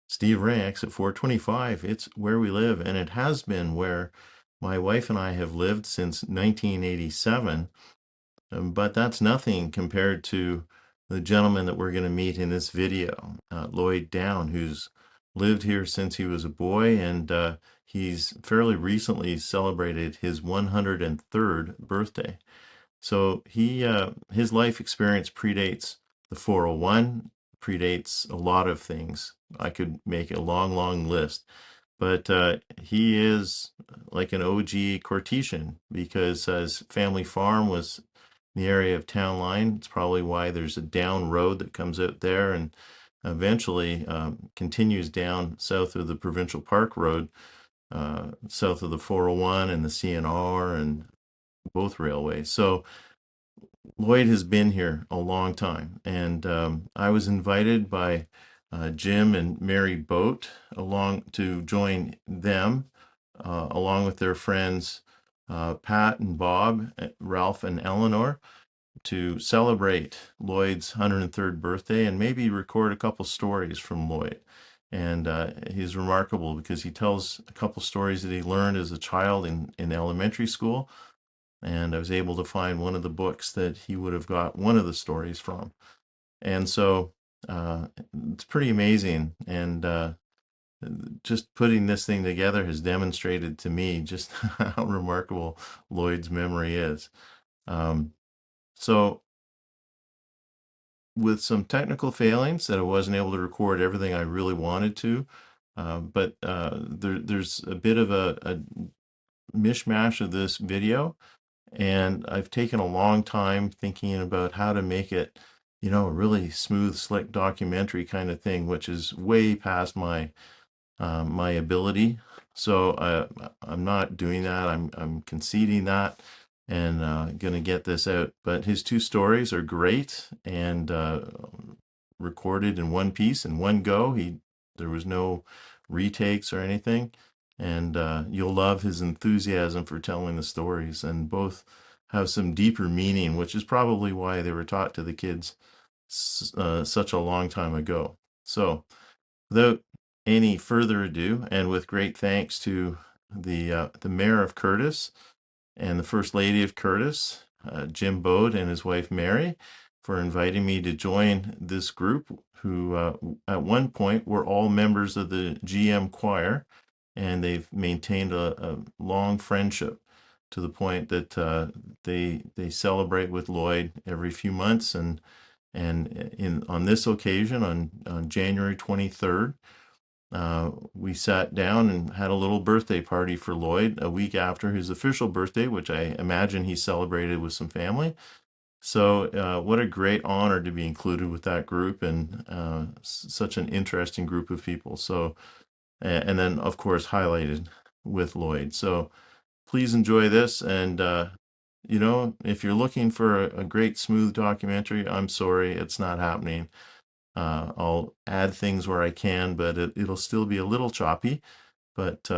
Steve Ray, exit 425. It's where we live, and it has been where my wife and I have lived since 1987. But that's nothing compared to the gentleman that we're going to meet in this video, Lloyd Down, who's lived here since he was a boy, and he's fairly recently celebrated his 103rd birthday. So his life experience predates the 401, predates a lot of things. I could make a long, long list, but he is like an OG Courtesian because his family farm was in the area of Town Line. It's probably why there's a down road that comes out there and eventually continues down south of the Provincial Park Road, south of the 401 and the CNR and both railways. So Lloyd has been here a long time, and I was invited by Jim and Mary Boat along to join them, along with their friends Pat and Bob, Ralph and Eleanor, to celebrate Lloyd's 103rd birthday and maybe record a couple stories from Lloyd. And he's remarkable because he tells a couple stories that he learned as a child in elementary school, and I was able to find one of the books that he would have got one of the stories from. And so it's pretty amazing. And just putting this thing together has demonstrated to me just how remarkable Lloyd's memory is. So with some technical failings that I wasn't able to record everything I really wanted to, but there's a bit of a mishmash of this video. And I've taken a long time thinking about how to make it, a really smooth, slick documentary kind of thing, which is way past my my ability. So I'm not doing that. I'm conceding that, and going to get this out. But his two stories are great and recorded in one piece in one go. There was no retakes or anything, and you'll love his enthusiasm for telling the stories, and both have some deeper meaning, which is probably why they were taught to the kids such a long time ago. So without any further ado, and with great thanks to the mayor of Courtice and the first lady of Courtice, Jim Bode and his wife Mary, for inviting me to join this group who at one point were all members of the GM choir, and they've maintained a long friendship to the point that they celebrate with Lloyd every few months, and on this occasion on January 23rd, we sat down and had a little birthday party for Lloyd a week after his official birthday, which I imagine he celebrated with some family. So what a great honor to be included with that group, and such an interesting group of people. So, and then of course highlighted with Lloyd. So please enjoy this. And if you're looking for a great smooth documentary, I'm sorry, it's not happening. I'll add things where I can, but it'll still be a little choppy. But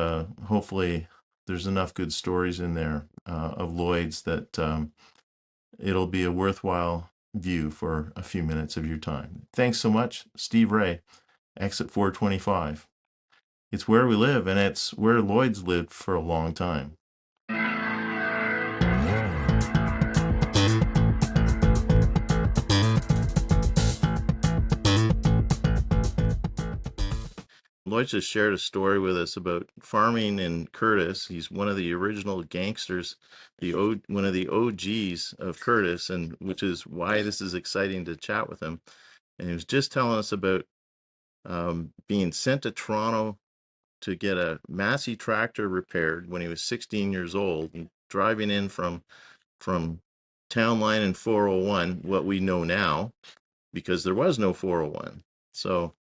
hopefully there's enough good stories in there of Lloyd's that it'll be a worthwhile view for a few minutes of your time. Thanks so much, Steve Ray, exit 425. It's where we live, and it's where Lloyd's lived for a long time. Lloyd just shared a story with us about farming in Courtice. He's one of the original gangsters, one of the OGs of Courtice, and which is why this is exciting to chat with him. And he was just telling us about being sent to Toronto to get a Massey tractor repaired when he was 16 years old, and driving in from Town Line and 401, what we know now, because there was no 401. So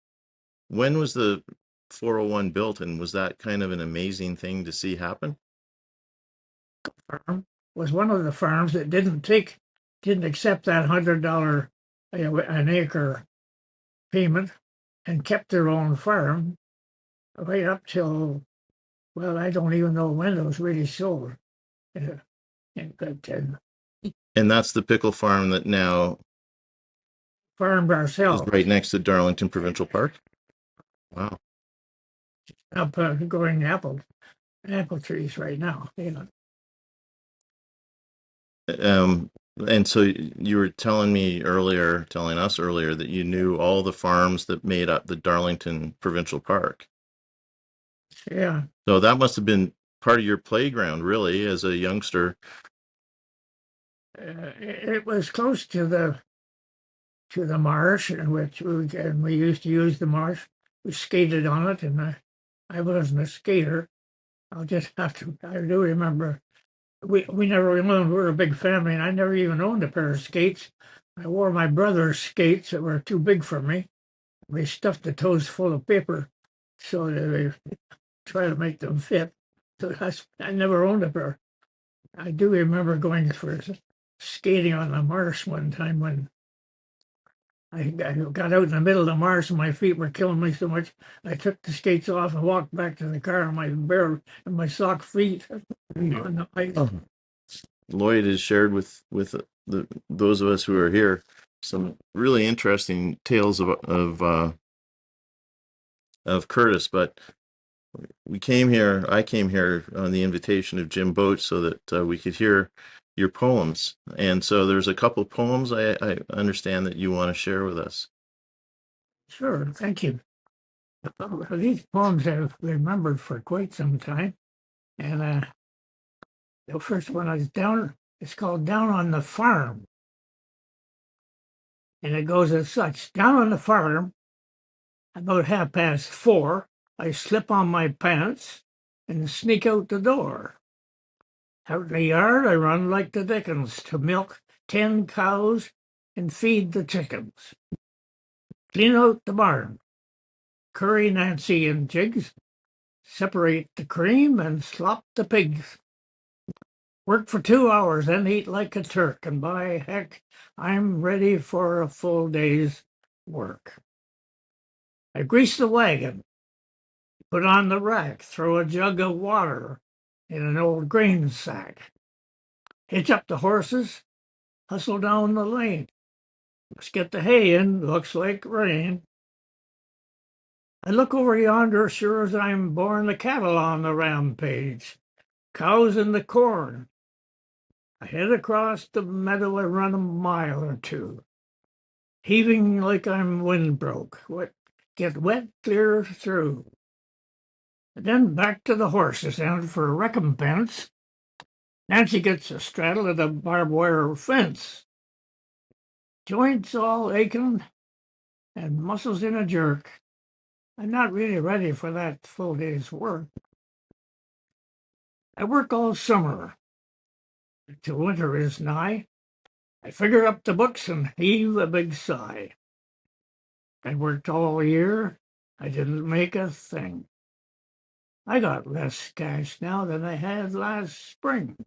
when was the 401 built, and was that kind of an amazing thing to see happen? Farm was one of the farms that didn't accept that $100 an acre payment, and kept their own farm right up till, well, I don't even know when it was really sold. And that's the pickle farm that now farmed is ourselves. right next to Darlington Provincial Park. Wow. up growing apple trees right now. You know. Um, and so you were telling us earlier that you knew all the farms that made up the Darlington Provincial Park. Yeah, So that must have been part of your playground, really, as a youngster. it was close to the marsh, in which we used to use the marsh. We skated on it, and I wasn't a skater. I'll just have to. I do remember we never owned. We were a big family, and I never even owned a pair of skates. I wore my brother's skates that were too big for me. We stuffed the toes full of paper so that we try to make them fit. So I never owned a pair. I do remember going for skating on the marsh one time when I got out in the middle of the marsh and my feet were killing me so much. I took the skates off and walked back to the car on my bare and my sock feet on the ice. Oh. Lloyd has shared with those of us who are here some really interesting tales of Courtice, but I came here on the invitation of Jim Boat so that we could hear your poems. And so there's a couple poems I understand that you want to share with us. Sure, thank you. These poems I've remembered for quite some time, and the first one is down. It's called "Down on the Farm," and it goes as such: Down on the farm, about 4:30, I slip on my pants and sneak out the door. Out in the yard, I run like the dickens to milk 10 cows and feed the chickens. Clean out the barn, curry Nancy and Jigs, separate the cream and slop the pigs. Work for 2 hours, then eat like a Turk, and by heck, I'm ready for a full day's work. I grease the wagon, put on the rack, throw a jug of water in an old grain sack, hitch up the horses, hustle down the lane. Let's get the hay in, looks like rain. I look over yonder, sure as I'm born, the cattle on the rampage, cows in the corn. I head across the meadow, I run a mile or two, heaving like I'm windbroke, get wet clear through. And then back to the horses, and for recompense, Nancy gets a straddle of the barbed wire fence. Joints all aching and muscles in a jerk. I'm not really ready for that full day's work. I work all summer till winter is nigh. I figure up the books and heave a big sigh. I worked all year. I didn't make a thing. I got less cash now than I had last spring.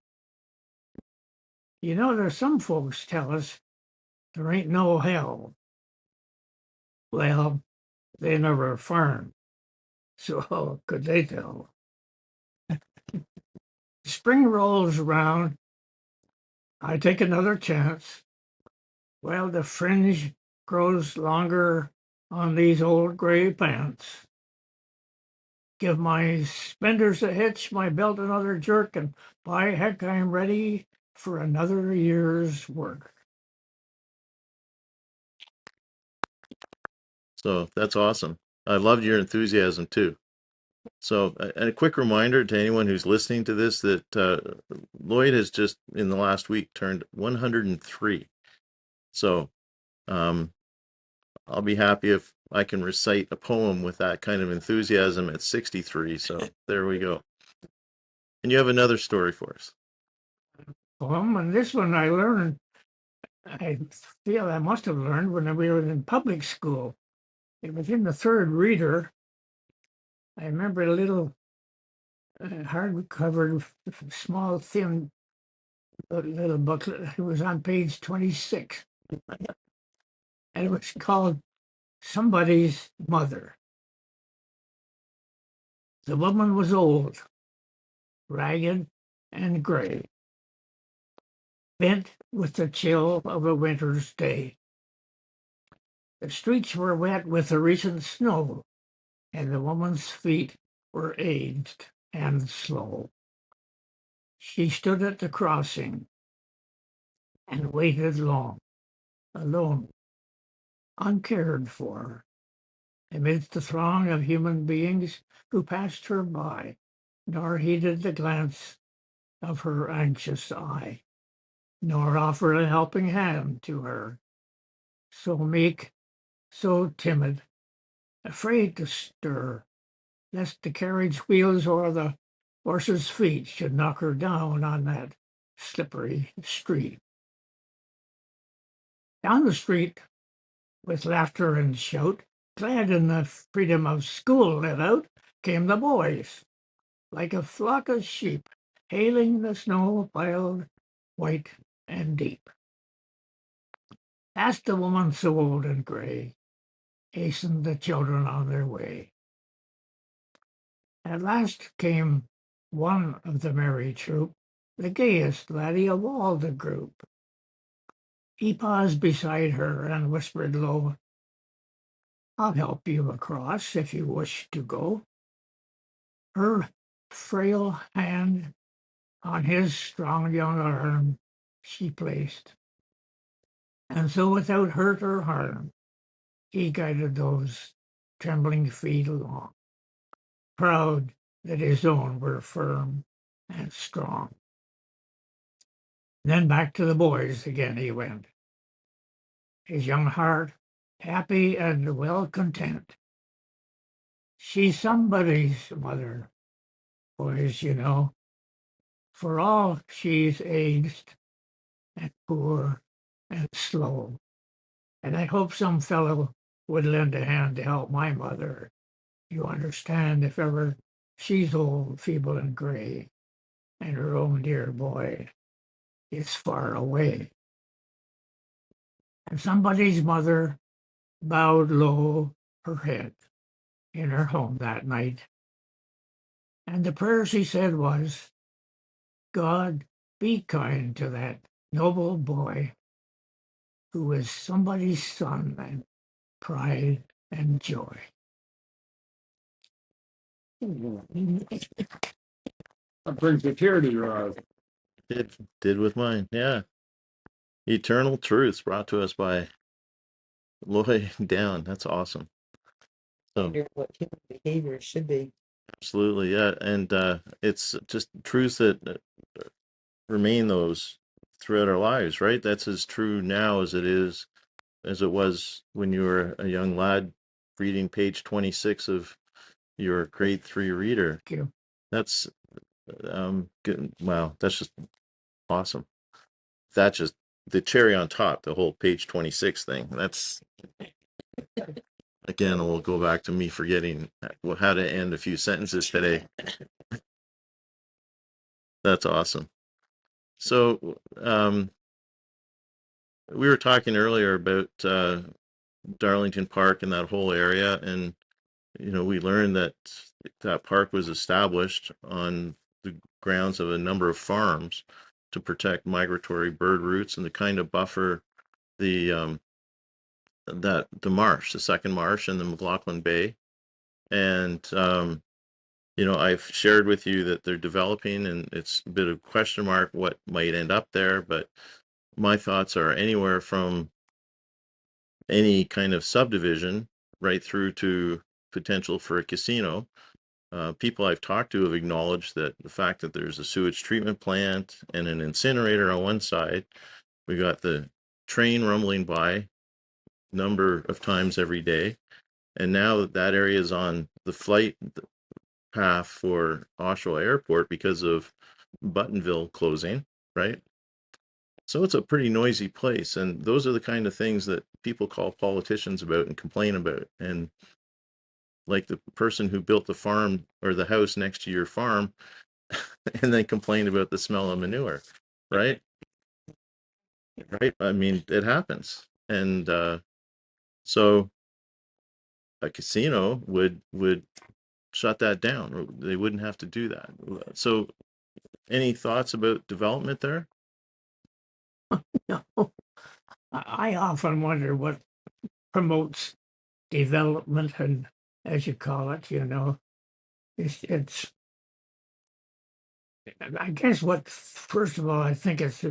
You know, there's some folks tell us there ain't no hell. Well, they never farmed, so how could they tell? Spring rolls around. I take another chance. Well, the fringe grows longer on these old gray pants. Give my spenders a hitch, my belt another jerk, and by heck, I'm ready for another year's work. So that's awesome. I loved your enthusiasm too. So, a quick reminder to anyone who's listening to this that Lloyd has just in the last week turned 103. So, um, I'll be happy if I can recite a poem with that kind of enthusiasm at 63. So, there we go. And you have another story for us. And this one I learned, I feel I must have learned when we were in public school. It was in the third reader. I remember a little hard-covered, small, thin little booklet. It was on page 26, and it was called Somebody's Mother. The woman was old, ragged, and gray, bent with the chill of a winter's day. The streets were wet with the recent snow, and the woman's feet were aged and slow. She stood at the crossing and waited long, alone, uncared for, amidst the throng of human beings who passed her by, nor heeded the glance of her anxious eye, nor offered a helping hand to her. So meek, so timid, afraid to stir, lest the carriage wheels or the horse's feet should knock her down on that slippery street. Down the street, with laughter and shout, glad in the freedom of school let out, came the boys, like a flock of sheep, hailing the snow piled white and deep. Past the woman so old and gray, hastened the children on their way. At last came one of the merry troop, the gayest laddie of all the group. He paused beside her and whispered low, "I'll help you across if you wish to go." Her frail hand on his strong young arm she placed, and so without hurt or harm he guided those trembling feet along, proud that his own were firm and strong. Then back to the boys again he went, his young heart happy and well content. She's somebody's mother, boys, you know, for all she's aged and poor and slow. And I hope some fellow would lend a hand to help my mother. You understand, if ever she's old, feeble, and gray, and her own dear boy is far away. And somebody's mother bowed low her head in her home that night. And the prayer she said was, "God, be kind to that noble boy who is somebody's son and pride and joy." That brings a tear to your eyes. Did with mine. Yeah. Eternal Truths brought to us by Lloyd Down. That's awesome. So Wonder what human behavior should be. absolutely, yeah, and it's just truths that remain those throughout our lives, right? That's as true now as it was when you were a young lad reading page 26 of your grade 3 reader. Thank you. That's good. Wow, that's just awesome. That's just the cherry on top, the whole page 26 thing. That's again, we'll go back to me forgetting how to end a few sentences today. That's awesome. So, we were talking earlier about Darlington Park and that whole area, and we learned that that park was established on the grounds of a number of farms to protect migratory bird routes and to kind of buffer the the marsh, the second marsh in the McLaughlin Bay. And I've shared with you that they're developing, and it's a bit of question mark what might end up there, but my thoughts are anywhere from any kind of subdivision right through to potential for a casino. People I've talked to have acknowledged that the fact that there's a sewage treatment plant and an incinerator on one side, we got the train rumbling by number of times every day, and now that area is on the flight path for Oshawa Airport because of Buttonville closing, right? So it's a pretty noisy place, and those are the kind of things that people call politicians about and complain about. And like the person who built the farm or the house next to your farm and then complained about the smell of manure, right? Right? I mean, it happens. And so a casino would shut that down. They wouldn't have to do that. So any thoughts about development there? No, I often wonder what promotes development, and as you call it, it's I guess what first of all I think it's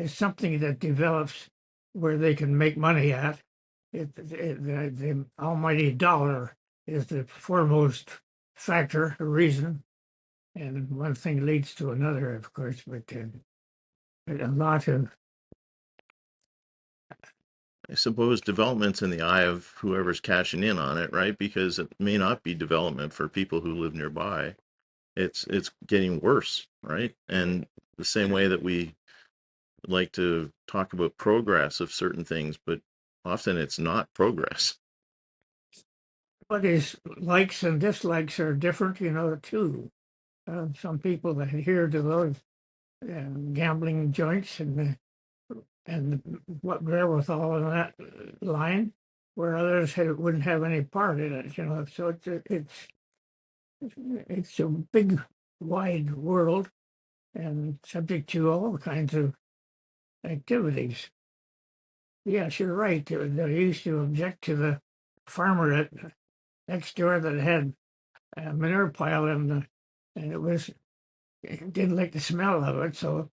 something that develops where they can make money at. The almighty dollar is the foremost factor, a reason, and one thing leads to another, of course. But a lot of I suppose development's in the eye of whoever's cashing in on it, right? Because it may not be development for people who live nearby. It's getting worse, right? And the same way that we like to talk about progress of certain things, but often it's not progress. everybody's likes and dislikes are different, too. Some people adhere to those gambling joints and what wherewithal in that line, where others wouldn't have any part in it. So it's a big, wide world and subject to all kinds of activities. Yes, you're right. They used to object to the farmer next door that had a manure pile and it didn't like the smell of it, so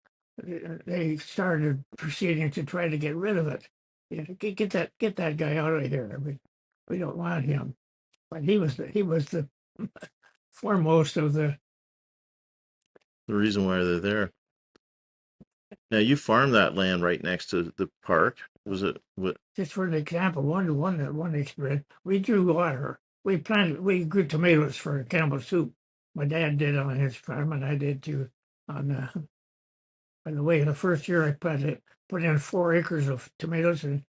they started proceeding to try to get rid of it. Get that guy out of here. We don't want him. But he was the foremost of the. The reason why they're there. Now you farm that land right next to the park. Was it what? Just for an example, one experience, we drew water. We grew tomatoes for Campbell soup. My dad did on his farm, and I did too. On By the way, the first year I put in 4 acres of tomatoes, and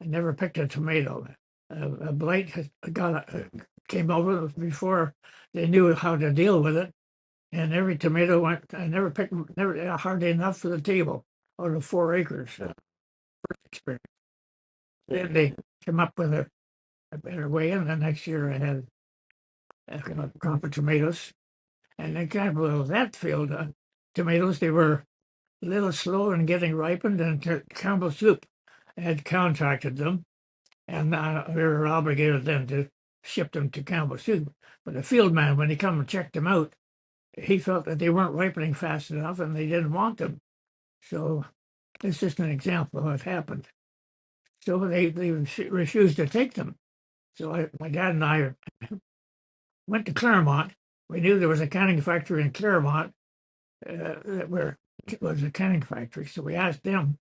I never picked a tomato. A blight came over before they knew how to deal with it, and every tomato went. I never picked, never hardly enough for the table out of 4 acres. First experience. Then they came up with a better way, and the next year I had a crop of tomatoes. And an example of that field, tomatoes, they were a little slow in getting ripened, and Campbell Soup had contracted them, and we were obligated then to ship them to Campbell Soup. But the field man, when he come and checked them out, he felt that they weren't ripening fast enough, and they didn't want them. So it's just an example of what happened. So they refused to take them. So my dad and I went to Claremont. We knew there was a canning factory in Claremont where it was a canning factory. So we asked them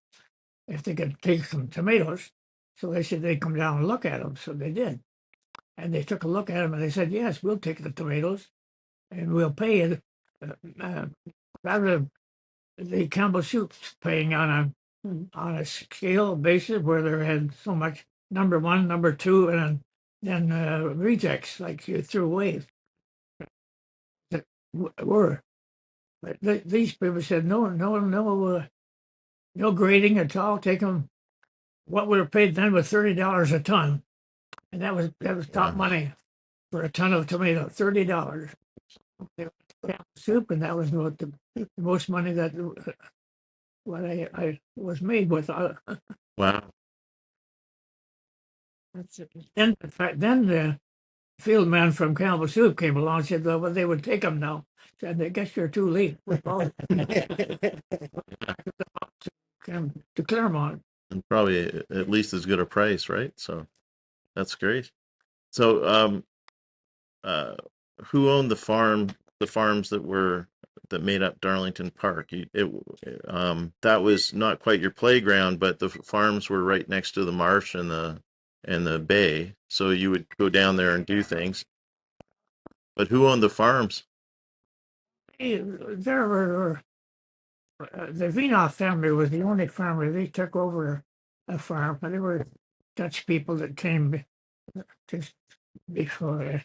if they could take some tomatoes. So they said they'd come down and look at them. So they did. And they took a look at them and they said, yes, we'll take the tomatoes and we'll pay it. Rather, the Campbell Soup's paying on a scale basis where there had so much number one, number two, and then rejects like you threw away that were. But these people said no grading at all. Take them. What we were paid then was $30 a ton, and that was top money for a ton of tomato. $30. Soup, and that was what the most money that what I was made with. Wow. That's it. Then, in fact, then the field man from Campbell Soup came along and said, well, they would take them now. Said, I guess you're too late. To Claremont. And probably at least as good a price, right? So that's great. So who owned the farms that made up Darlington Park? That was not quite your playground, but the farms were right next to the marsh and the bay, so you would go down there and do things. But who owned the farms? There were the Vinoff family was the only family. They took over a farm, but they were Dutch people that came just before,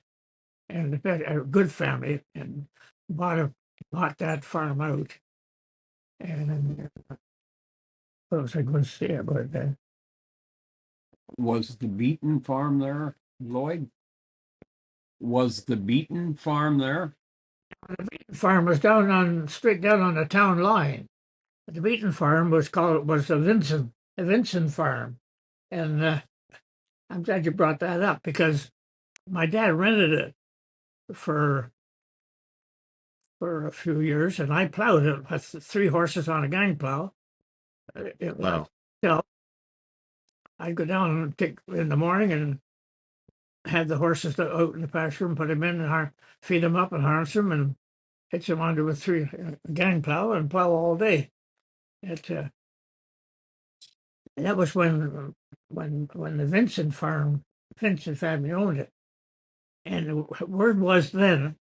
and a good family, and bought that farm out. And what was I going to say about that? Was the Beaton farm there, Lloyd? Was the Beaton farm there? The Beaton farm was straight down on the town line. The Beaton farm was a Vincent farm, and I'm glad you brought that up because my dad rented it for for a few years, and I plowed it with 3 horses on a gang plow. Wow. So I'd go down and take in the morning and had the horses out in the pasture and put them in and feed them up and harness them and hitch them onto a gang plow and plow all day. That was when the Vincent family owned it, and the word was then,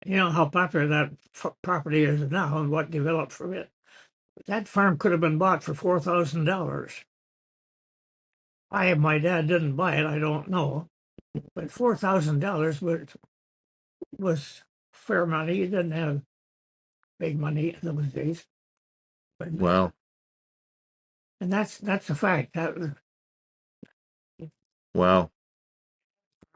you know how popular that property is now and what developed from it. That farm could have been bought for $4,000. Why my dad didn't buy it, I don't know, but $4,000 was fair money. You didn't have big money in those days, but Wow. and that's a fact. That Wow.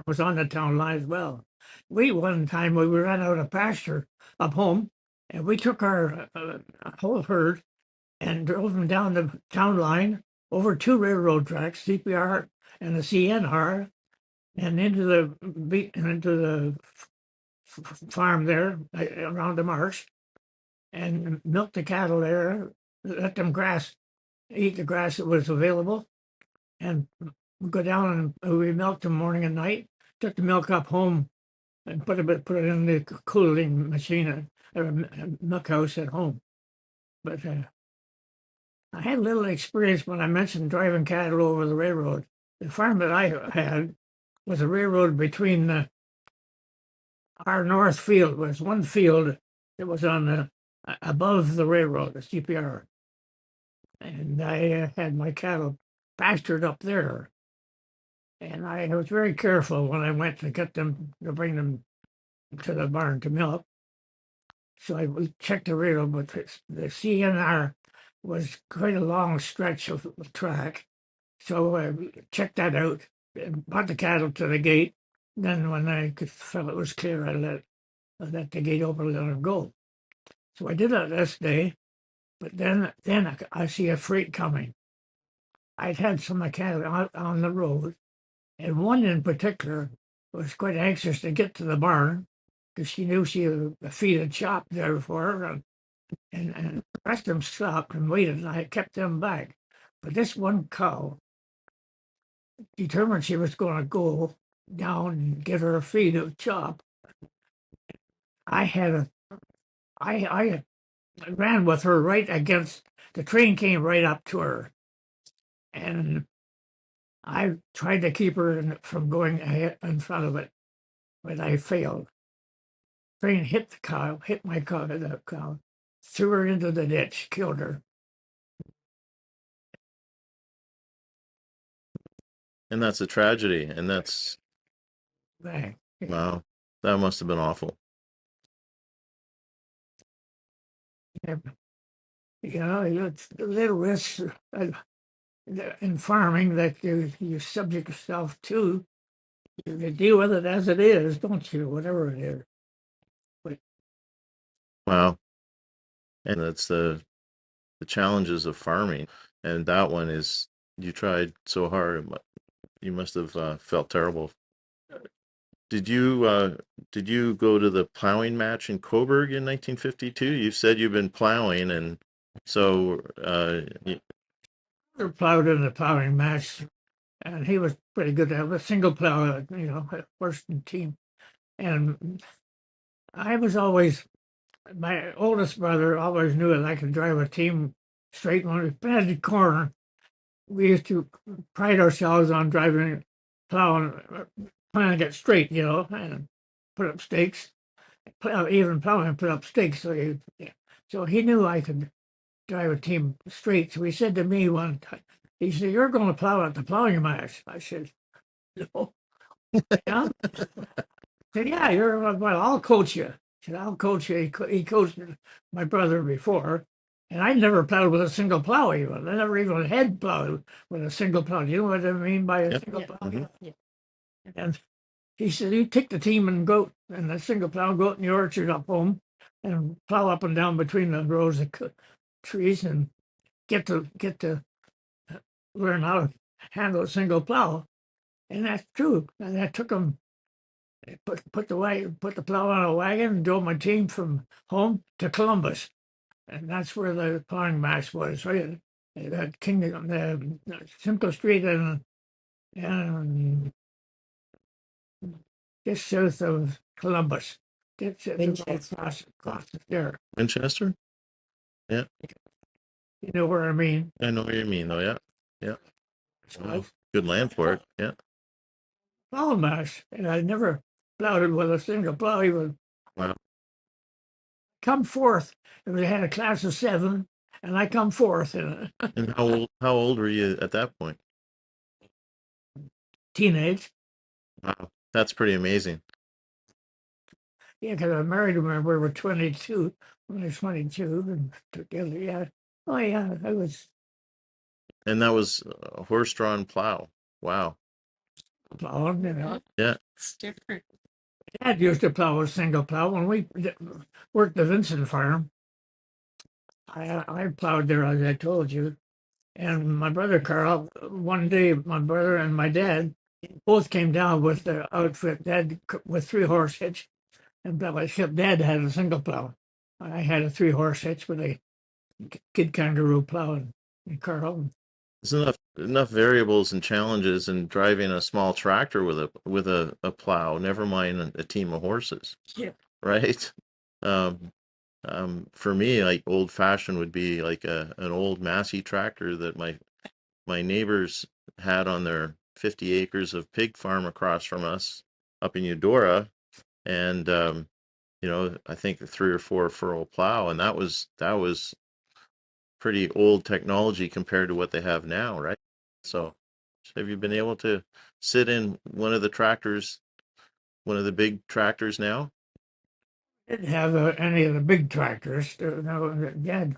was on the town line as well. One time we ran out of pasture up home, and we took our whole herd and drove them down the town line over 2 railroad tracks, CPR and the CNR, and into the farm there around the marsh, and milked the cattle there, let them eat the grass that was available, and go down and we milked them morning and night. Took the milk up home and put it in the cooling machine milk house at home. But I had little experience when I mentioned driving cattle over the railroad. The farm that I had was a railroad between our north field. Was one field that was on above the railroad, the CPR, and I had my cattle pastured up there. And I was very careful when I went to get them to bring them to the barn to milk. So I checked the railroad, but the CNR was quite a long stretch of track. So I checked that out and brought the cattle to the gate. Then when I could feel it was clear, I let the gate open and let them go. So I did that this day, but then I see a freight coming. I'd had some of my cattle out on the road, and one in particular was quite anxious to get to the barn because she knew she had a feed shop there for her, and the rest of them stopped and waited, and I kept them back. But this one cow determined she was going to go down and get her a feed of chop. I had a, I ran with her right against the train, came right up to her, and I tried to keep her from going ahead in front of it, but I failed. Train hit the cow, threw her into the ditch, killed her. And that's a tragedy. And that's, Bang. wow, that must have been awful. You know, it's the little risks in farming that you subject yourself to. You deal with it as it is, don't you? Whatever it is. But Wow. And that's the challenges of farming. And that one is, you tried so hard. You must have felt terrible. Did you go to the plowing match in Coburg in 1952? You said you've been plowing, and so we plowed in the plowing match, and he was pretty good at it. A single plow, first in team. And I was always, my oldest brother always knew that I could drive a team straight. When we planted corn, we used to pride ourselves on planting it straight, and put up stakes. Even plowing, put up stakes. So he knew I could drive a team straight. So he said to me one time, he said, "You're going to plow at the plowing match." I said, "No." Yeah. I said, "Yeah, well, I'll coach you." He said, "I'll coach you." He coached my brother before, and I never plowed with a single plow even. I never even had plowed with a single plow. You know what I mean by a Yep. single plow? Mhm. Yeah. And he said, "You take the team and go and the single plow, go out in the orchard up home and plow up and down between the rows of trees and get to learn how to handle a single plow." And that's true. And that took him put the plow on a wagon and drove my team from home to Columbus, and that's where the plowing match was. Right at Kingdom, Simcoe Street, and just south of Columbus. Just Winchester. across there. Winchester? Yeah, You know where I mean? I know what you mean though. Yeah, yeah. Wow. Right. Good land for it. Yeah. Plowing match, and I never plowed it with a single plow. He would Wow. come fourth, and we had a class of 7, and I come fourth in a And how old were you at that point? teenage. Wow. That's pretty amazing. Yeah, because I married him when we were 22. When I was 22, and together, yeah. Oh, yeah, I was And that was a horse-drawn plow. Wow. plowing, you know. Yeah. It's different. Dad used to plow a single plow. When we worked the Vincent farm, I plowed there, as I told you. And my brother Carl, one day, my brother and my dad both came down with the outfit, dad with 3-horse hitch, and plow, except dad had a single plow. I had a 3-horse hitch with a kid kangaroo plow, and Carl. There's enough variables and challenges in driving a small tractor with a plow, never mind a team of horses. Yeah. Right? Um, for me, like old fashioned would be like an old Massey tractor that my neighbors had on their 50 acres of pig farm across from us up in Eudora, and I think a 3 or 4 furrow plow, and that was pretty old technology compared to what they have now, right? So, have you been able to sit in one of the tractors, one of the big tractors now? Didn't have any of the big tractors. No, Dad.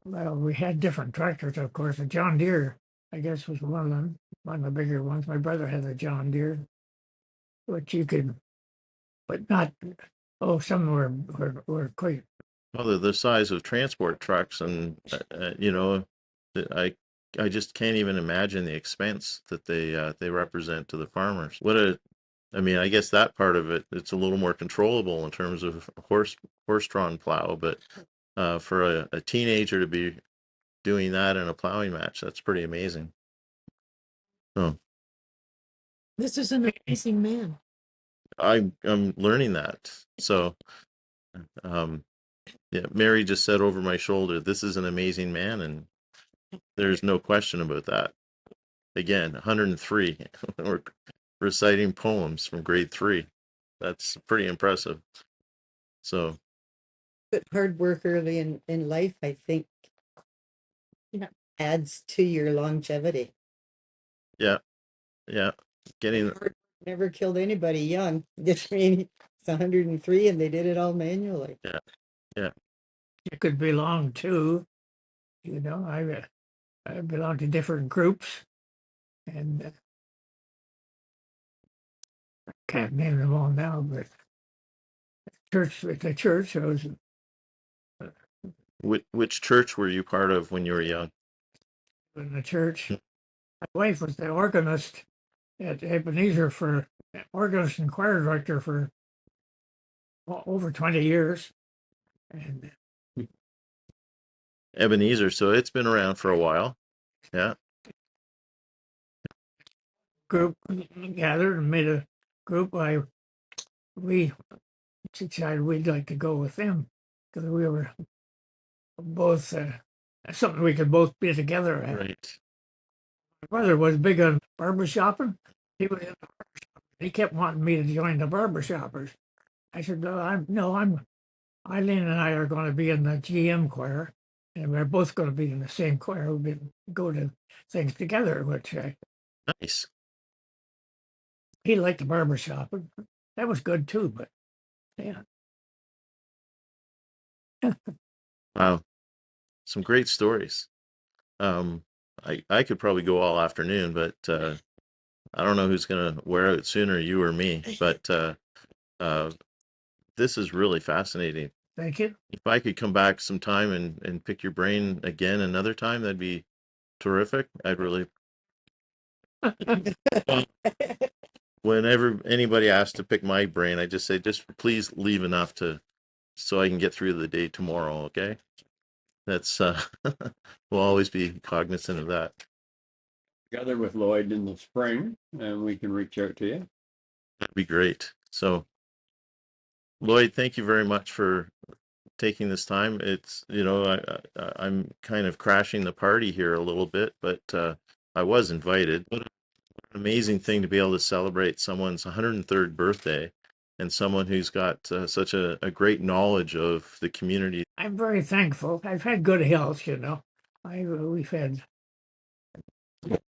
Well, we had different tractors, of course. A John Deere, I guess, was one of them, one of the bigger ones. My brother had a John Deere, which you could, but not. Oh, some were quite. Well, they're the size of transport trucks, and I just can't even imagine the expense that they represent to the farmers. I mean, I guess that part of it's a little more controllable in terms of horse-drawn plow, but for a teenager to be doing that in a plowing match, that's pretty amazing. Oh, This is an amazing man. I'm learning that. So, um, yeah, Mary just said over my shoulder, "This is an amazing man," and there's no question about that. Again, 103. We're reciting poems from grade 3. That's pretty impressive. So, But hard work early in life, I think, Yeah. adds to your longevity. yeah, yeah, getting Hard work never killed anybody young. Just mean it's 103 and they did it all manually. yeah. It could belong to, I belong to different groups, and can't name them all now, but the church, I was Which church were you part of when you were young? in the church. My wife was the organist at Ebenezer organist and choir director for over 20 years. And Ebenezer, so it's been around for a while. Yeah. group gathered and made a group. We decided we'd like to go with them because we were both something we could both be together at. Right. My brother was big on barber shopping. He was in the barber shop. He kept wanting me to join the barber shoppers. I said, I'm Eileen and I are going to be in the GM choir, and we're both going to be in the same choir. We'll go to things together, which Nice. he liked the barber shop. That was good too, but yeah. Wow. Some great stories. I could probably go all afternoon, but I don't know who's gonna wear out sooner, you or me. But uh, this is really fascinating. Thank you. If I could come back sometime and pick your brain again another time, that'd be terrific. I'd really whenever anybody asks to pick my brain, I just say, just please leave enough so I can get through the day tomorrow. Okay. That's, we'll always be cognizant of that. Together with Lloyd in the spring, and we can reach out to you. That'd be great. So, Lloyd, thank you very much for taking this time. It's, I'm kind of crashing the party here a little bit, but I was invited. What an amazing thing to be able to celebrate someone's 103rd birthday and someone who's got such a great knowledge of the community. I'm very thankful. I've had good health, we've had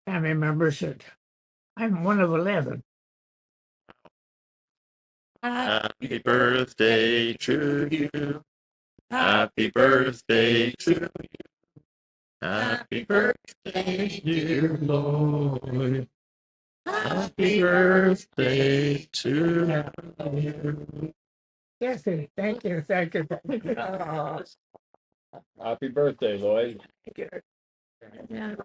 family members that I'm one of 11. Happy birthday to you. Happy birthday to you. Happy birthday, dear Lloyd. Happy birthday to you. Yes, thank you, thank you. Happy birthday, Lloyd. Thank you. Yeah.